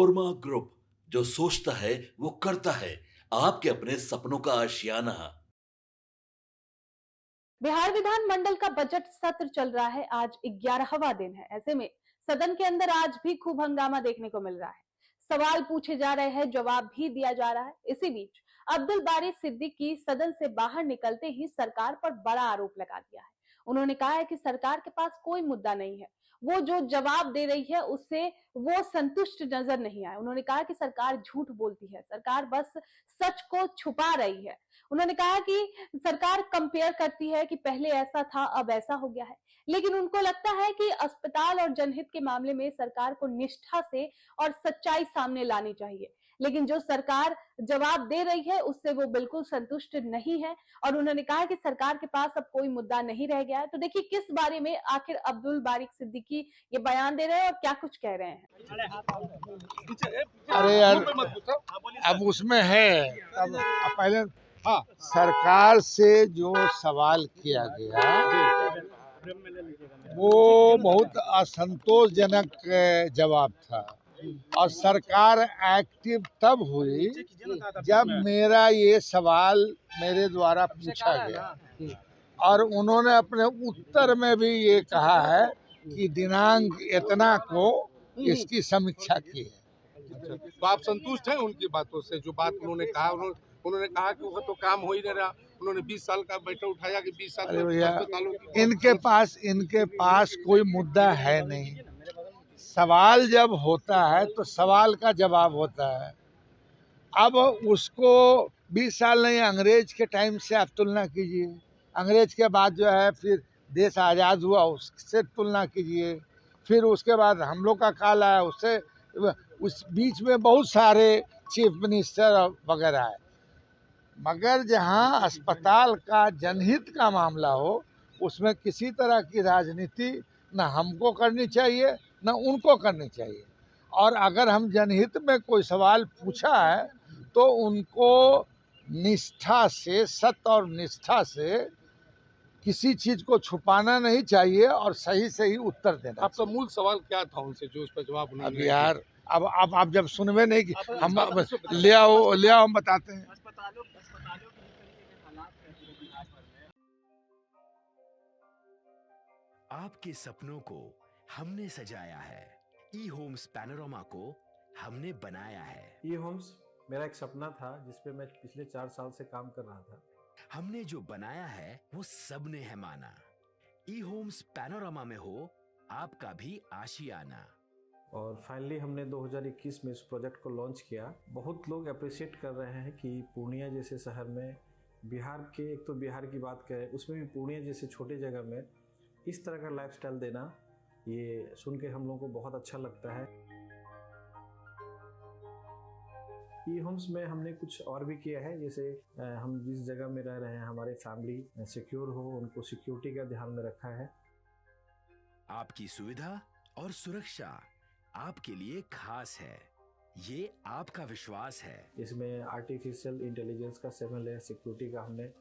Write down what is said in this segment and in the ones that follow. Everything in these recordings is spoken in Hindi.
पनोरमा ग्रुप, जो सोचता है वो करता है। आपके अपने सपनों का आशियाना। बिहार विधानमंडल का बजट सत्र चल रहा है। आज 11वां दिन है। ऐसे में सदन के अंदर आज भी खूब हंगामा देखने को मिल रहा है। सवाल पूछे जा रहे हैं, जवाब भी दिया जा रहा है। इसी बीच अब्दुल बारी सिद्दीकी सदन से बाहर निकलते ही सरकार पर बड़ा आरोप लगा दिया है। उन्होंने कहा है कि सरकार के पास कोई मुद्दा नहीं है, वो जो जवाब दे रही है उससे वो संतुष्ट नजर नहीं आए। उन्होंने कहा कि सरकार झूठ बोलती है, सरकार बस सच को छुपा रही है। उन्होंने कहा कि सरकार कंपेयर करती है कि पहले ऐसा था, अब ऐसा हो गया है, लेकिन उनको लगता है कि अस्पताल और जनहित के मामले में सरकार को निष्ठा से और सच्चाई सामने लानी चाहिए। लेकिन जो सरकार जवाब दे रही है उससे वो बिल्कुल संतुष्ट नहीं है और उन्होंने कहा कि सरकार के पास अब कोई मुद्दा नहीं रह गया है। तो देखिए किस बारे में आखिर अब्दुल बारिक सिद्दीकी ये बयान दे रहे हैं और क्या कुछ कह रहे हैं। अरे यार, अब उसमें है। अब पहले हाँ, सरकार से जो सवाल किया गया वो बहुत असंतोषजनक जवाब था और सरकार एक्टिव तब हुई जब मेरा ये सवाल मेरे द्वारा पूछा गया और उन्होंने अपने उत्तर में भी ये कहा है कि दिनांक इतना को इसकी समीक्षा की है। तो आप संतुष्ट हैं उनकी बातों से? जो बात उन्होंने कहा, उन्होंने कहा कि वो तो काम हो ही नहीं रहा। उन्होंने 20 साल का बैठा उठाया कि 20 साल अरे भैया, इनके पास कोई मुद्दा है नहीं। सवाल जब होता है तो सवाल का जवाब होता है। अब उसको 20 साल नहीं, अंग्रेज के टाइम से आप तुलना कीजिए, अंग्रेज के बाद जो है फिर देश आज़ाद हुआ उससे तुलना कीजिए, फिर उसके बाद हम लोग का काल आया, उससे उस बीच में बहुत सारे चीफ मिनिस्टर वगैरह है। मगर जहां अस्पताल का जनहित का मामला हो उसमें किसी तरह की राजनीति न हमको करनी चाहिए न उनको करनी चाहिए। और अगर हम जनहित में कोई सवाल पूछा है तो उनको निष्ठा से, सत्य और निष्ठा से किसी चीज को छुपाना नहीं चाहिए और सही सही उत्तर देना। आपका मूल सवाल क्या था उनसे जो उस पर जवाब अब उन्होंने यार, अब आप जब सुनवे नहीं कि हम ले आओ हम बताते हैं। आपके सपनों को हमने सजाया है। ई होम्स पैनोरमा को हमने बनाया है। ई होम्स मेरा एक सपना था जिसपे मैं पिछले 4 साल से काम कर रहा था। हमने जो बनाया है वो सबने है माना। ई होम्स पैनोरमा में हो आपका भी आशियाना। और फाइनली हमने 2021 में इस प्रोजेक्ट को लॉन्च किया। बहुत लोग अप्रिशिएट कर रहे हैं कि पूर्णिया जैसे शहर में, बिहार के, एक तो बिहार की बात करें उसमें भी पूर्णिया जैसे छोटे जगह में इस तरह का लाइफस्टाइल देना, ये सुन के हम लोगों को बहुत अच्छा लगता है। ई होम्स में हमने कुछ और भी किया है, जैसे हम जिस जगह में रह रहे हैं हमारे फैमिली सिक्योर हो, उनको सिक्योरिटी का ध्यान में रखा है। आपकी सुविधा और सुरक्षा आपके लिए खास है, ये आपका विश्वास है। इसमें आर्टिफिशियल इंटेलिजेंस का 7 लेयर सिक्योरिटी का हमने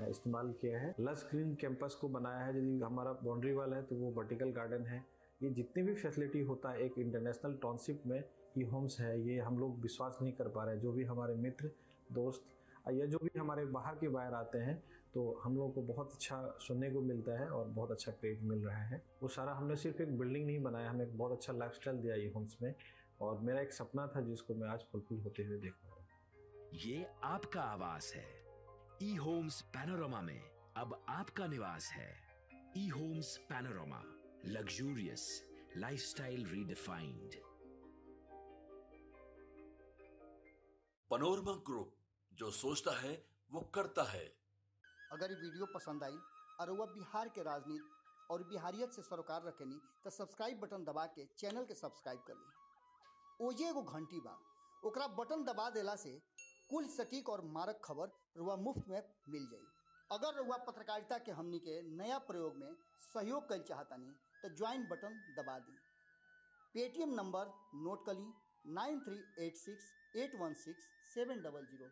इस्तेमाल किया है। लस ग्रीन कैंपस को बनाया है। यदि हमारा बाउंड्री वाल है तो वो वर्टिकल गार्डन है। ये जितनी भी फैसिलिटी होता है एक इंटरनेशनल टाउनशिप में ई होम्स है, ये हम लोग विश्वास नहीं कर पा रहे हैं। जो भी हमारे मित्र, दोस्त या जो भी हमारे बाहर के बाहर आते हैं तो हम लोग को बहुत अच्छा सुनने को मिलता है और बहुत अच्छा क्रेडिट मिल रहा है। वो सारा हमने सिर्फ एक बिल्डिंग नहीं बनाया, हमें एक बहुत अच्छा लाइफस्टाइल दिया ई होम्स में, और मेरा एक सपना था जिसको मैं आज फुलफिल होते हुए देख रहा हूँ। ये आपका आवास है। ई होम्स पैनोरमा में अब आपका निवास है। E Homes Panorama, luxurious lifestyle redefined. Panorama group, जो सोचता है वो करता है। अगर ये वीडियो पसंद आई और वह बिहार के राजनीति और बिहारियत से सरोकार रखेनी तो सब्सक्राइब बटन दबा के चैनल के सब्सक्राइब कर ली। ओजे एगो घंटी बा, ओकरा बटन दबा देला से कुल सटीक और मारक खबर रुआ मुफ्त में मिल जाई। अगर रुआ पत्रकारिता के हमनी के नया प्रयोग में सहयोग कर चाहतानी तो ज्वाइन बटन दबा दी। पेटीएम नंबर नोट कर ली 9386816700।